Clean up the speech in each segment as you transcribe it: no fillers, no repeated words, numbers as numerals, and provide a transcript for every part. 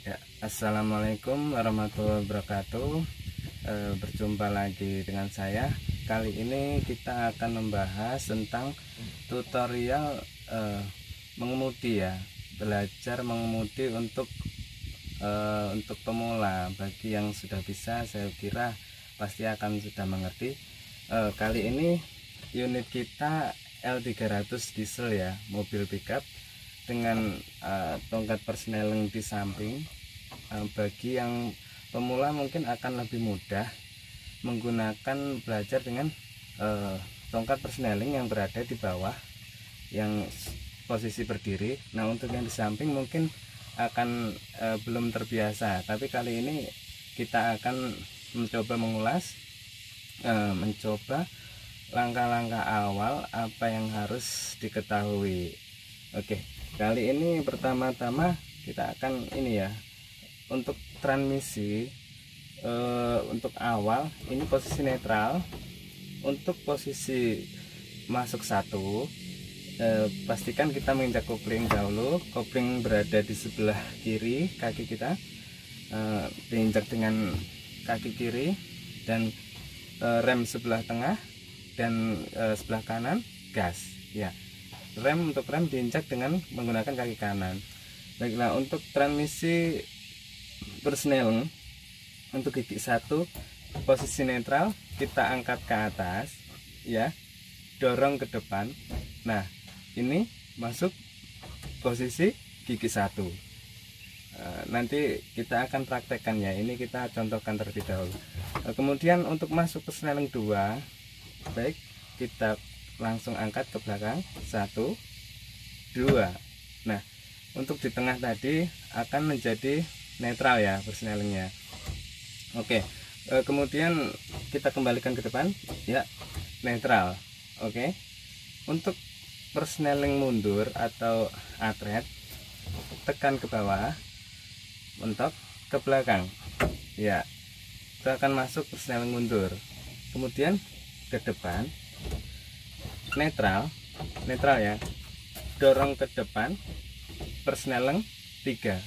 Ya, assalamualaikum warahmatullahi wabarakatuh. Berjumpa lagi dengan saya. Kali ini kita akan membahas tentang tutorial mengemudi ya, belajar mengemudi untuk pemula. Bagi yang sudah bisa, saya kira pasti akan sudah mengerti. Kali ini unit kita L300 diesel ya, mobil pickup dengan tongkat persneling di samping. Bagi yang pemula mungkin akan lebih mudah menggunakan belajar dengan tongkat persneling yang berada di bawah yang posisi berdiri. Nah, untuk yang di samping mungkin akan belum terbiasa, tapi kali ini kita akan mencoba mengulas, mencoba langkah-langkah awal apa yang harus diketahui. Oke, kali ini pertama-tama kita akan ini ya, untuk transmisi untuk awal ini posisi netral. Untuk posisi masuk satu, pastikan kita menginjak kopling dahulu. Kopling berada di sebelah kiri kaki kita, diinjak dengan kaki kiri, dan rem sebelah tengah, dan sebelah kanan gas ya. Untuk rem diinjak dengan menggunakan kaki kanan. Baiklah, untuk transmisi persneling untuk gigi satu, posisi netral kita angkat ke atas ya, dorong ke depan. Nah, ini masuk posisi gigi satu. Nanti kita akan praktekkan ya, ini kita contohkan terlebih dahulu. Kemudian untuk masuk persneling 2, baik, kita langsung angkat ke belakang 1, 2. Nah, untuk di tengah tadi akan menjadi netral ya persnelingnya. Oke, kemudian kita kembalikan ke depan ya, netral. Oke, untuk persneling mundur atau atret, tekan ke bawah, mentok ke belakang ya, itu akan masuk persneling mundur. Kemudian ke depan, netral ya, dorong ke depan, persneling 3.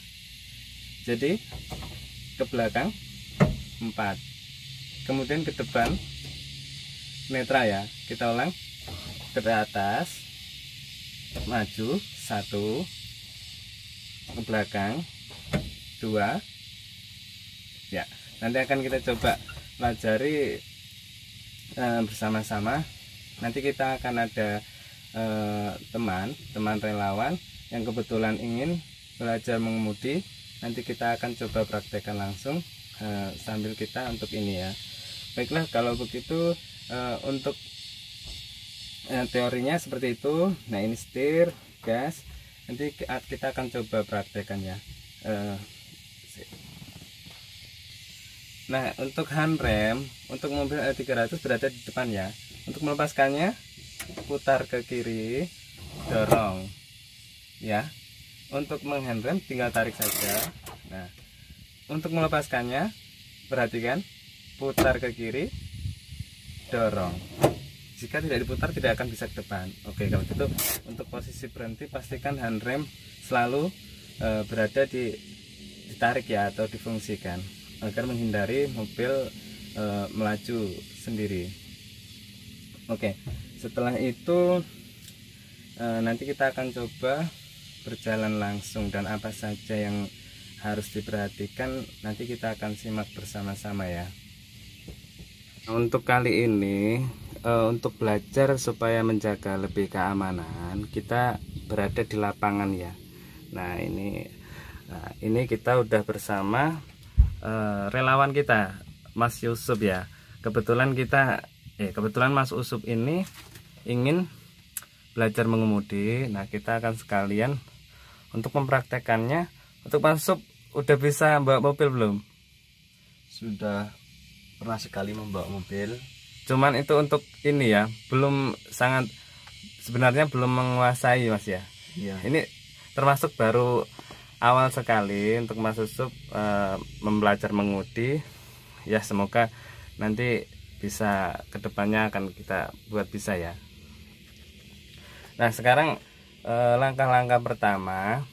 Jadi ke belakang 4, kemudian ke depan netral ya, kita ulang, ke atas maju 1, ke belakang 2 ya. Nanti akan kita coba pelajari bersama-sama. Nanti kita akan ada teman relawan yang kebetulan ingin belajar mengemudi. Nanti kita akan coba praktekkan langsung sambil kita untuk ini ya. Baiklah, kalau begitu untuk teorinya seperti itu. Nah, ini setir, gas. Nanti kita akan coba praktekkan ya. Nah, untuk handrem untuk mobil L300 berada di depan ya. Untuk melepaskannya, putar ke kiri, dorong ya. Untuk menghandrem tinggal tarik saja. Nah, untuk melepaskannya, perhatikan, putar ke kiri, dorong. Jika tidak diputar tidak akan bisa ke depan. Oke, kalau gitu untuk posisi berhenti pastikan handrem selalu berada ditarik ya, atau difungsikan agar menghindari mobil melaju sendiri. Oke, setelah itu nanti kita akan coba berjalan langsung, dan apa saja yang harus diperhatikan nanti kita akan simak bersama-sama ya. Untuk kali ini untuk belajar supaya menjaga lebih keamanan, kita berada di lapangan ya. Nah, ini kita udah bersama relawan kita, Mas Yusuf ya. Kebetulan Mas Yusuf ini ingin belajar mengemudi. Nah, kita akan sekalian untuk mempraktekannya. Untuk Mas Yusuf, udah bisa bawa mobil belum? Sudah pernah sekali membawa mobil. Cuman itu untuk ini ya, sebenarnya belum menguasai Mas ya. Iya. Ini termasuk baru awal sekali untuk Mas Yusuf membelajar mengemudi. Ya, semoga nanti bisa, kedepannya akan kita buat bisa ya. Nah, sekarang langkah-langkah pertama,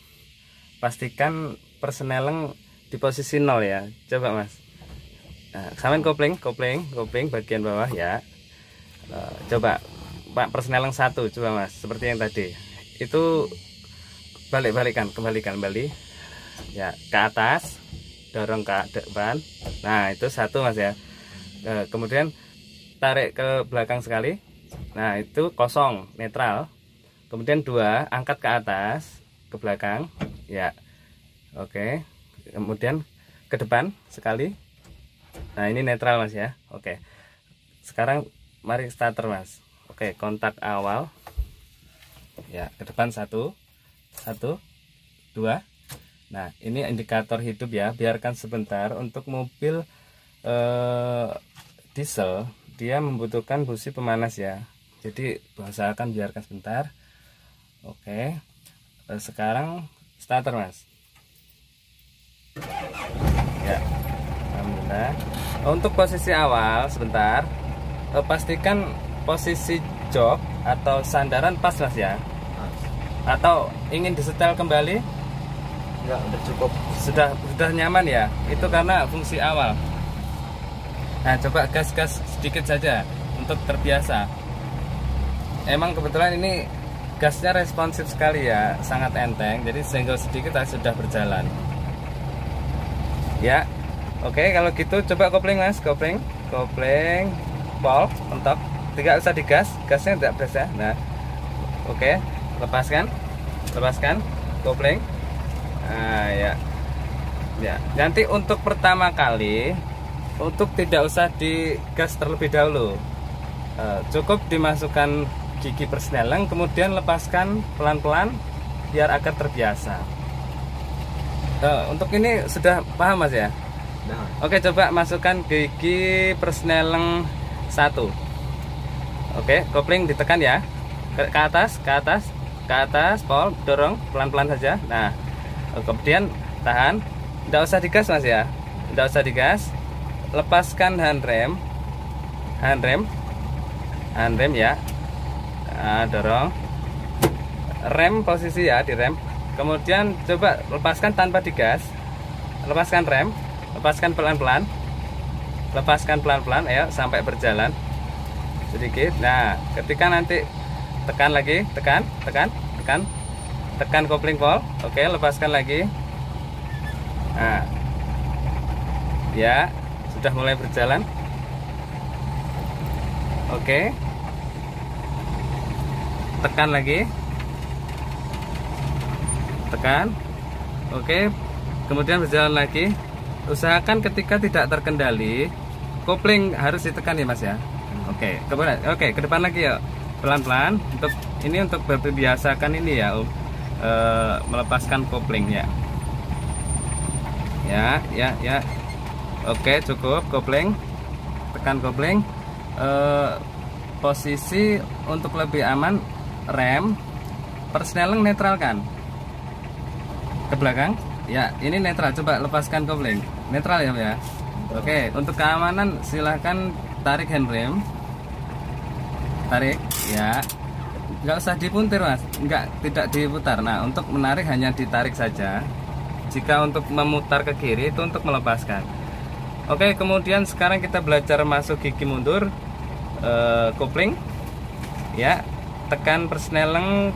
pastikan persneling di posisi 0 ya. Coba Mas. Nah, samain kopling bagian bawah ya. Coba Pak persneleng 1 coba Mas, seperti yang tadi. Itu kembalikan kembali. Ya, ke atas, dorong ke depan. Nah, itu 1 Mas ya. Kemudian tarik ke belakang sekali. Nah, itu kosong, netral. Kemudian 2, angkat ke atas, ke belakang. Ya. Oke. Kemudian ke depan sekali. Nah, ini netral Mas ya. Oke. Sekarang mari starter Mas. Oke, kontak awal. Ya, ke depan 1, 2. Nah, ini indikator hidup ya. Biarkan sebentar. Untuk mobil diesel, dia membutuhkan busi pemanas ya. Jadi usahakan biarkan sebentar. Oke. Sekarang starter Mas. Ya, alhamdulillah. Untuk posisi awal sebentar, pastikan posisi jok atau sandaran pas Mas ya. Atau ingin disetel kembali? Enggak, udah cukup. Sudah nyaman ya. Itu karena fungsi awal. Nah, coba gas sedikit saja untuk terbiasa. Emang kebetulan ini gasnya responsif sekali ya, sangat enteng. Jadi senggol sedikit sudah berjalan. Ya, oke, kalau gitu coba kopling Mas, kopling, pol, mentok. Tidak usah digas, gasnya tidak berasa. Nah, oke, lepaskan, kopling. Nah, ya. Nanti untuk pertama kali, untuk tidak usah digas terlebih dahulu. Cukup dimasukkan gigi persneleng, kemudian lepaskan pelan-pelan biar agar terbiasa. Untuk ini sudah paham Mas ya? Nah. Oke, coba masukkan gigi persneleng 1. Oke, kopling ditekan ya. Ke atas, pol, dorong pelan-pelan saja. Nah, kemudian tahan. Tidak usah digas Mas ya. Tidak usah digas. Lepaskan handrem ya. Nah, dorong. Rem posisi ya, di rem. Kemudian coba lepaskan tanpa digas. Lepaskan rem, lepaskan pelan-pelan. Ayo sampai berjalan sedikit. Nah, ketika nanti tekan lagi, tekan kopling pol. Oke, lepaskan lagi. Nah, ya, sudah mulai berjalan. Oke, tekan lagi, oke, kemudian berjalan lagi. Usahakan ketika tidak terkendali, kopling harus ditekan ya Mas ya. Oke, ke depan lagi ya, pelan-pelan. Untuk berbiasakan ini ya, melepaskan kopling ya. Ya. Oke, cukup kopling. Tekan kopling. Posisi untuk lebih aman, rem persneleng netralkan ke belakang. Ya, ini netral. Coba lepaskan kopling. Netral ya. Oke, untuk keamanan silahkan tarik handrem. Tarik ya. Nggak usah dipuntir Mas. Tidak diputar. Nah, untuk menarik hanya ditarik saja. Jika untuk memutar ke kiri itu untuk melepaskan. Oke, kemudian sekarang kita belajar masuk gigi mundur. Kopling ya, tekan persneleng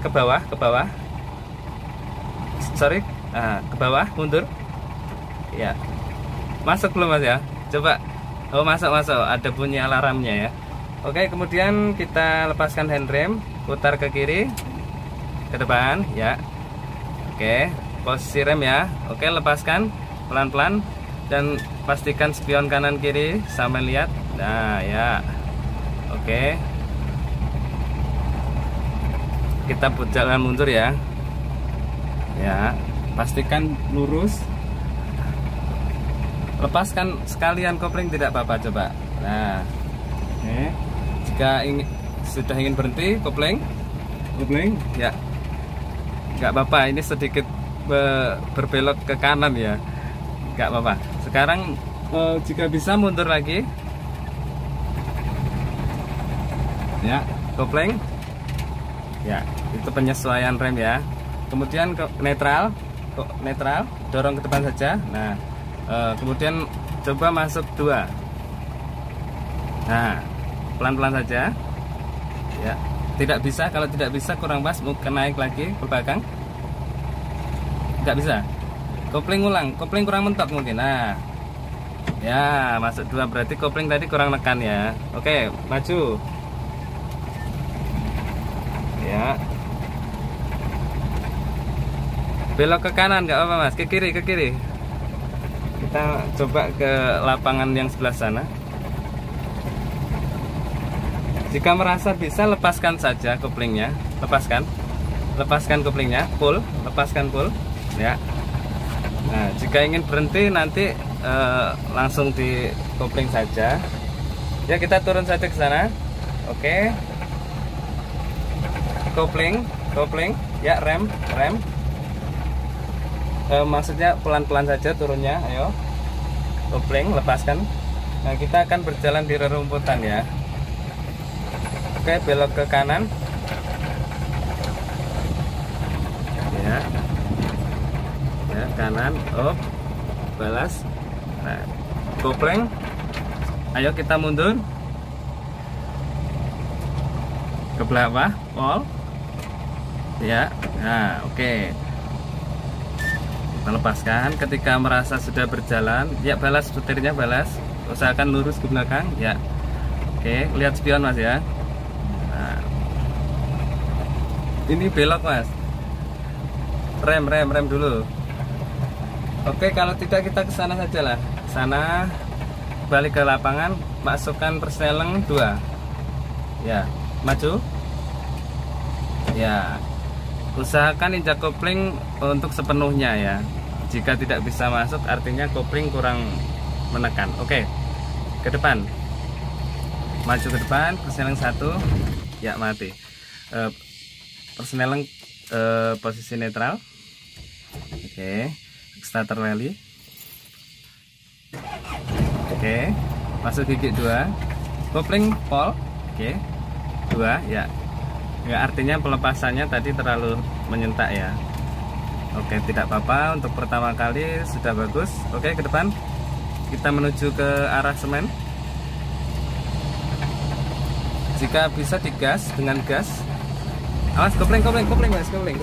ke bawah, sorry, ke bawah, mundur ya. Masuk belum Mas ya? Coba. Oh, masuk, ada bunyi alarmnya ya. Oke, kemudian kita lepaskan handrem, putar ke kiri, ke depan ya. Oke, posisi rem ya. Oke, lepaskan pelan-pelan dan pastikan spion kanan kiri sama lihat. Nah ya. Oke, kita jalan mundur ya. Ya, pastikan lurus. Lepaskan sekalian kopling tidak apa-apa, coba. Nah, oke. Jika sudah ingin berhenti kopling ya, nggak apa-apa. Ini sedikit berbelok ke kanan ya, nggak apa-apa. Sekarang jika bisa mundur lagi ya, kopling ya, itu penyesuaian rem ya. Kemudian ke netral, kok netral, dorong ke depan saja. Nah, kemudian coba masuk 2. Nah, pelan-pelan saja. Ya, tidak bisa. Kalau tidak bisa kurang pas, mungkin naik lagi ke belakang. Nggak bisa. Kopling ulang, kopling kurang mentok mungkin. Nah, ya masuk 2, berarti kopling tadi kurang nekan ya. Oke, maju. Ya. Belok ke kanan nggak apa mas, ke kiri, ke kiri. Kita coba ke lapangan yang sebelah sana. Jika merasa bisa, lepaskan saja koplingnya, lepaskan koplingnya, pull, lepaskan pull, ya. Nah, jika ingin berhenti nanti langsung di kopling saja. Ya, kita turun saja ke sana. Oke. Kopling, ya, rem. Maksudnya pelan-pelan saja turunnya, ayo. Kopling, lepaskan. Nah, kita akan berjalan di rerumputan ya. Oke, belok ke kanan. Ya. Ya, kanan, up. Balas. Nah, kopling. Ayo kita mundur. Ke belakang, pol. Ya. Nah, oke. Lepaskan. Ketika merasa sudah berjalan, ya balas setirnya, balas, usahakan lurus ke belakang ya. Oke, lihat spion mas ya. Nah, ini belok mas, rem dulu. Oke, kalau tidak kita ke sana saja lah, sana, balik ke lapangan, masukkan persneleng 2 ya, maju ya. Usahakan injak kopling untuk sepenuhnya ya. Jika tidak bisa masuk artinya kopling kurang menekan. Oke, ke depan, maju ke depan, persneleng 1 ya, mati. Persneleng posisi netral. Oke, starter rally. Oke, masuk gigi 2, kopling pol. Oke, 2 ya. Ya, artinya pelepasannya tadi terlalu menyentak ya. Oke, tidak apa-apa, untuk pertama kali sudah bagus. Oke, ke depan kita menuju ke arah semen. Jika bisa digas dengan gas. Awas, kopling mas, kopling.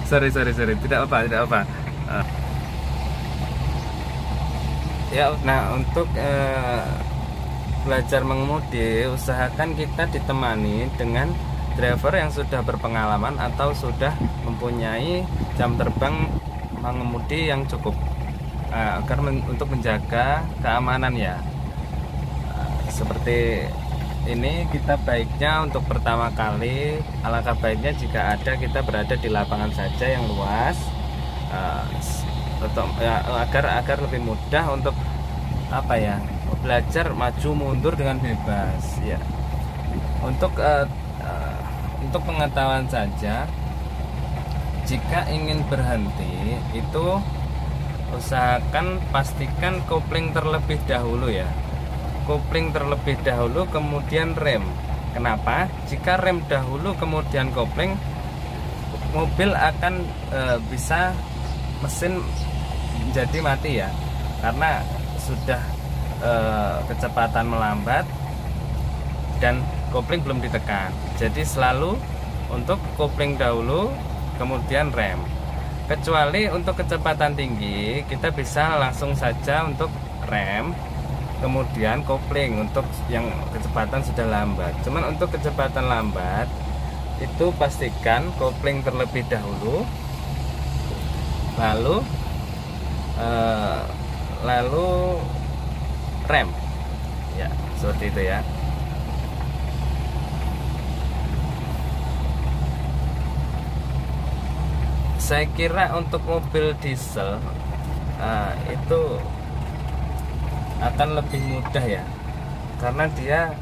sorry, tidak apa. Ya, nah untuk belajar mengemudi, usahakan kita ditemani dengan driver yang sudah berpengalaman atau sudah mempunyai jam terbang mengemudi yang cukup, agar untuk menjaga keamanan ya. Seperti ini, kita baiknya untuk pertama kali, alangkah baiknya jika ada kita berada di lapangan saja yang luas, agar lebih mudah untuk apa ya, belajar maju mundur dengan bebas ya. Untuk pengetahuan saja, jika ingin berhenti itu usahakan pastikan kopling terlebih dahulu ya. Kopling terlebih dahulu kemudian rem. Kenapa? Jika rem dahulu kemudian kopling, mobil akan bisa mesin jadi mati ya, karena sudah kecepatan melambat dan kopling belum ditekan. Jadi selalu untuk kopling dahulu kemudian rem. Kecuali untuk kecepatan tinggi, kita bisa langsung saja untuk rem kemudian kopling untuk yang kecepatan sudah lambat. Cuman untuk kecepatan lambat itu pastikan kopling terlebih dahulu, lalu rem ya, seperti itu ya. Saya kira untuk mobil diesel itu akan lebih mudah ya, karena dia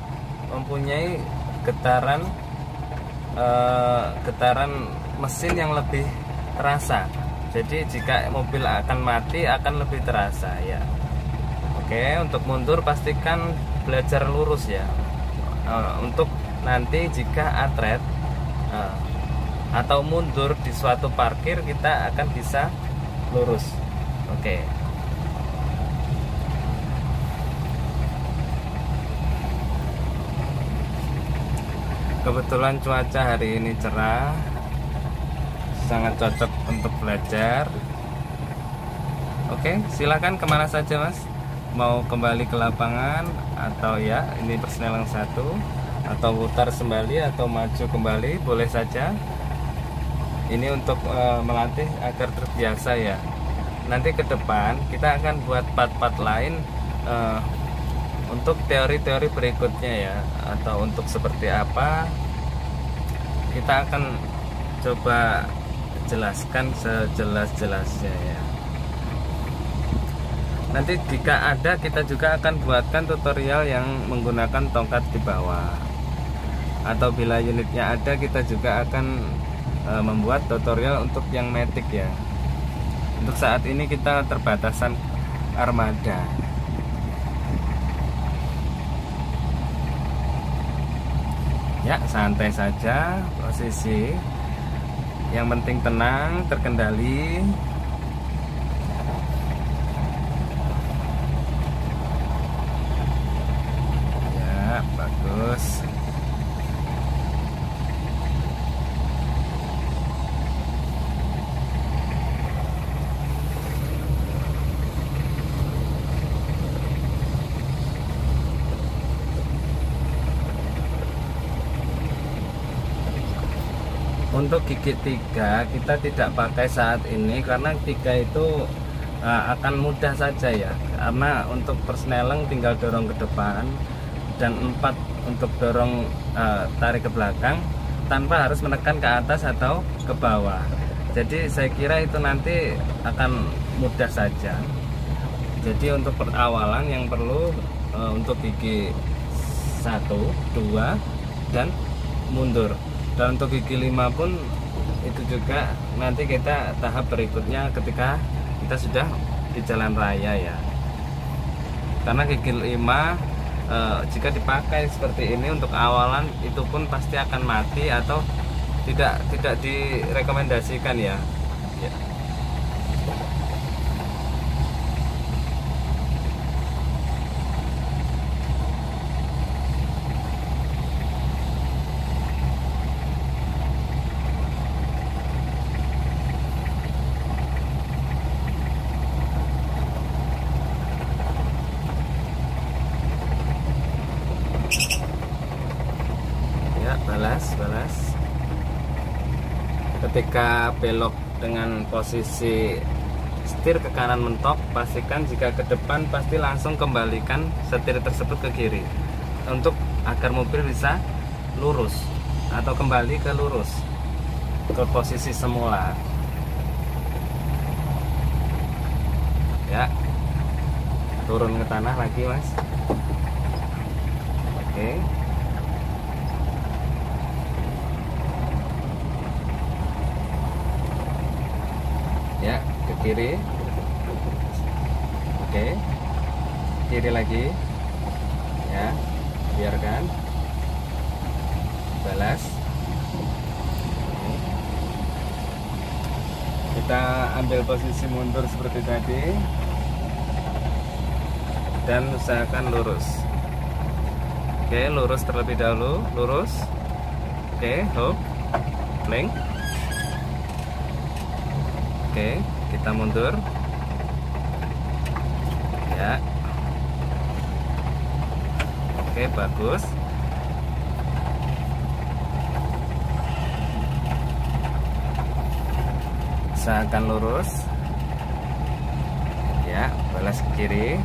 mempunyai getaran mesin yang lebih terasa. Jadi jika mobil akan mati akan lebih terasa ya. Oke, untuk mundur pastikan belajar lurus ya. Untuk nanti jika atret atau mundur di suatu parkir, kita akan bisa lurus. Oke. Kebetulan cuaca hari ini cerah, sangat cocok untuk belajar. Oke, silakan kemana saja Mas? Mau kembali ke lapangan atau ya ini persneling 1, atau putar kembali atau maju kembali, boleh saja. Ini untuk melatih agar terbiasa ya. Nanti ke depan kita akan buat part-part lain untuk teori-teori berikutnya ya, atau untuk seperti apa kita akan coba jelaskan sejelas-jelasnya ya. Nanti jika ada, kita juga akan buatkan tutorial yang menggunakan tongkat di bawah, atau bila unitnya ada, kita juga akan membuat tutorial untuk yang matic ya. Untuk saat ini kita terbatasan armada. Ya, santai saja posisi. Yang penting tenang, terkendali. Ya, bagus. Untuk gigi 3 kita tidak pakai saat ini karena 3 itu akan mudah saja ya, karena untuk persneling tinggal dorong ke depan, dan 4 untuk dorong tarik ke belakang tanpa harus menekan ke atas atau ke bawah. Jadi saya kira itu nanti akan mudah saja. Jadi untuk perawalan yang perlu untuk gigi 1, 2 dan mundur. Dan untuk gigi 5 pun itu juga nanti kita tahap berikutnya ketika kita sudah di jalan raya ya. Karena gigi 5 jika dipakai seperti ini untuk awalan itu pun pasti akan mati atau tidak direkomendasikan ya. Balas. Ketika belok dengan posisi setir ke kanan mentok, pastikan jika ke depan pasti langsung kembalikan setir tersebut ke kiri untuk agar mobil bisa lurus atau kembali ke lurus ke posisi semula ya. Turun ke tanah lagi Mas. Oke. Ya, ke kiri. Oke. Kiri lagi. Ya, biarkan. Balas. Oke. Kita ambil posisi mundur seperti tadi dan usahakan lurus. Oke, lurus terlebih dahulu, lurus. Oke, hop. Blank. Oke, kita mundur ya. Oke, bagus. Usahakan lurus ya, balas ke kiri.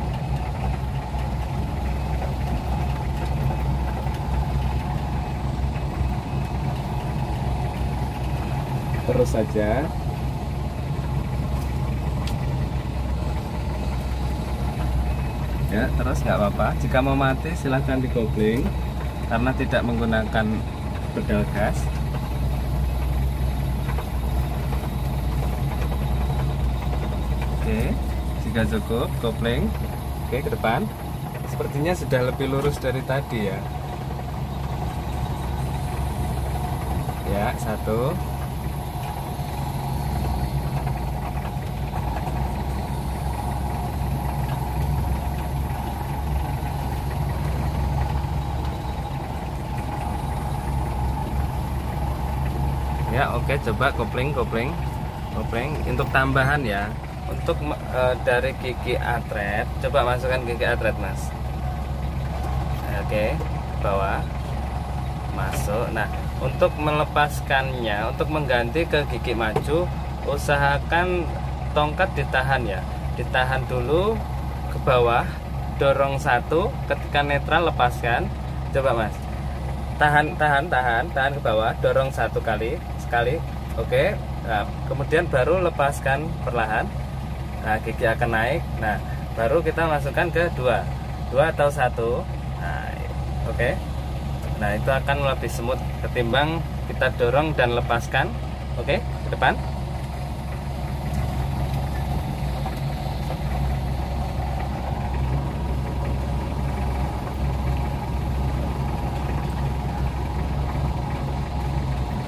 Terus saja. Ya, terus nggak apa-apa. Jika mau mati silahkan digobling karena tidak menggunakan pedal gas. Oke, jika cukup kopling. Oke, ke depan. Sepertinya sudah lebih lurus dari tadi ya. Ya, 1, Ya, oke, coba kopling untuk tambahan ya. Untuk dari gigi atret, coba masukkan gigi atret, Mas. Oke, bawah masuk. Nah, untuk melepaskannya, untuk mengganti ke gigi maju, usahakan tongkat ditahan ya, ditahan dulu ke bawah, dorong satu, ketika netral lepaskan. Coba Mas, tahan ke bawah, dorong satu kali, sekali. Oke, nah, kemudian baru lepaskan perlahan. Nah, gigi akan naik. Nah, baru kita masukkan ke dua atau satu. Nah, oke. Nah, itu akan lebih smooth ketimbang kita dorong dan lepaskan. Oke, ke depan.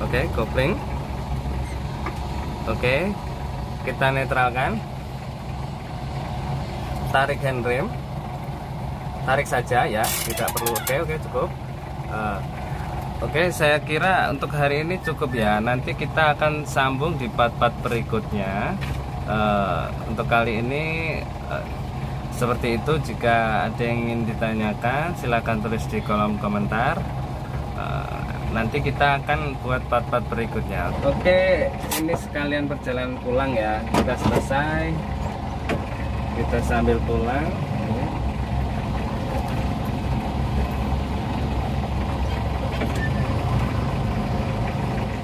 Oke, kopling. Oke, kita netralkan. Tarik handrem, tarik saja ya, tidak perlu. Oke, cukup. Oke, saya kira untuk hari ini cukup ya. Nanti kita akan sambung di part-part berikutnya. Untuk kali ini seperti itu. Jika ada yang ingin ditanyakan, silahkan tulis di kolom komentar. Nanti kita akan buat part-part berikutnya. Oke, ini sekalian perjalanan pulang ya. Kita selesai. Kita sambil pulang.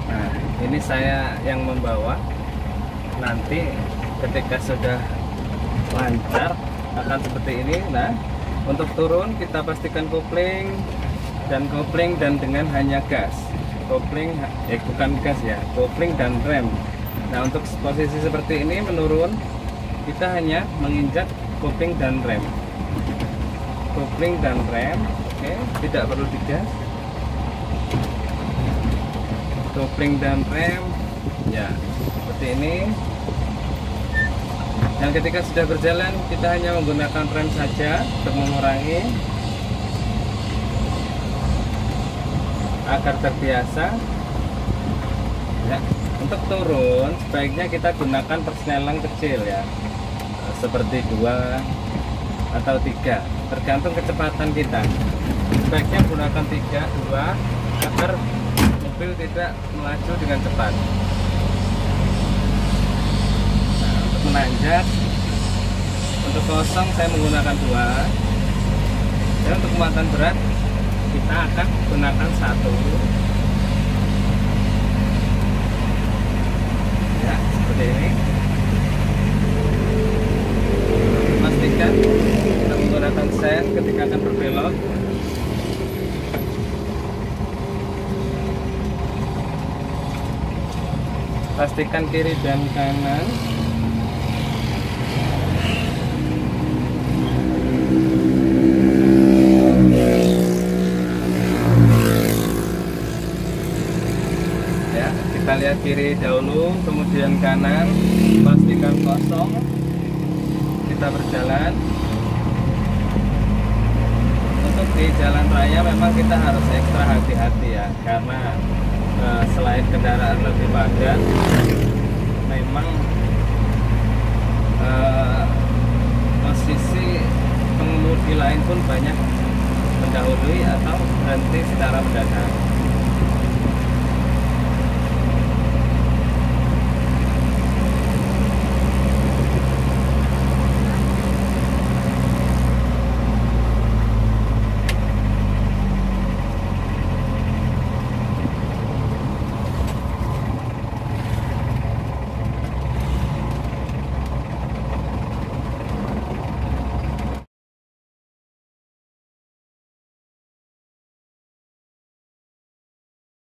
Nah, ini saya yang membawa. Nanti ketika sudah lancar akan seperti ini. Nah, untuk turun kita pastikan kopling dan dengan hanya gas. Kopling bukan gas ya, kopling dan rem. Nah, untuk posisi seperti ini menurun, kita hanya menginjak kopling dan rem. Kopling dan rem, oke, tidak perlu digas. Kopling dan rem, ya seperti ini. Dan ketika sudah berjalan, kita hanya menggunakan rem saja untuk mengurangi agar terbiasa. Ya, untuk turun sebaiknya kita gunakan persneling kecil ya, seperti 2 atau 3, tergantung kecepatan kita. Sebaiknya gunakan 2 agar mobil tidak melaju dengan cepat. Nah, untuk menanjak, untuk kosong saya menggunakan 2, dan untuk muatan berat kita akan gunakan 1. Ya, seperti ini. Pastikan kita menggunakan sen ketika akan berbelok. Pastikan kiri dan kanan. Ya, kita lihat kiri dahulu, kemudian kanan. Pastikan kosong. Kita berjalan. Untuk di jalan raya memang kita harus ekstra hati-hati ya, karena selain kendaraan lebih padat, memang posisi pengemudi lain pun banyak mendahului atau berhenti secara mendadak.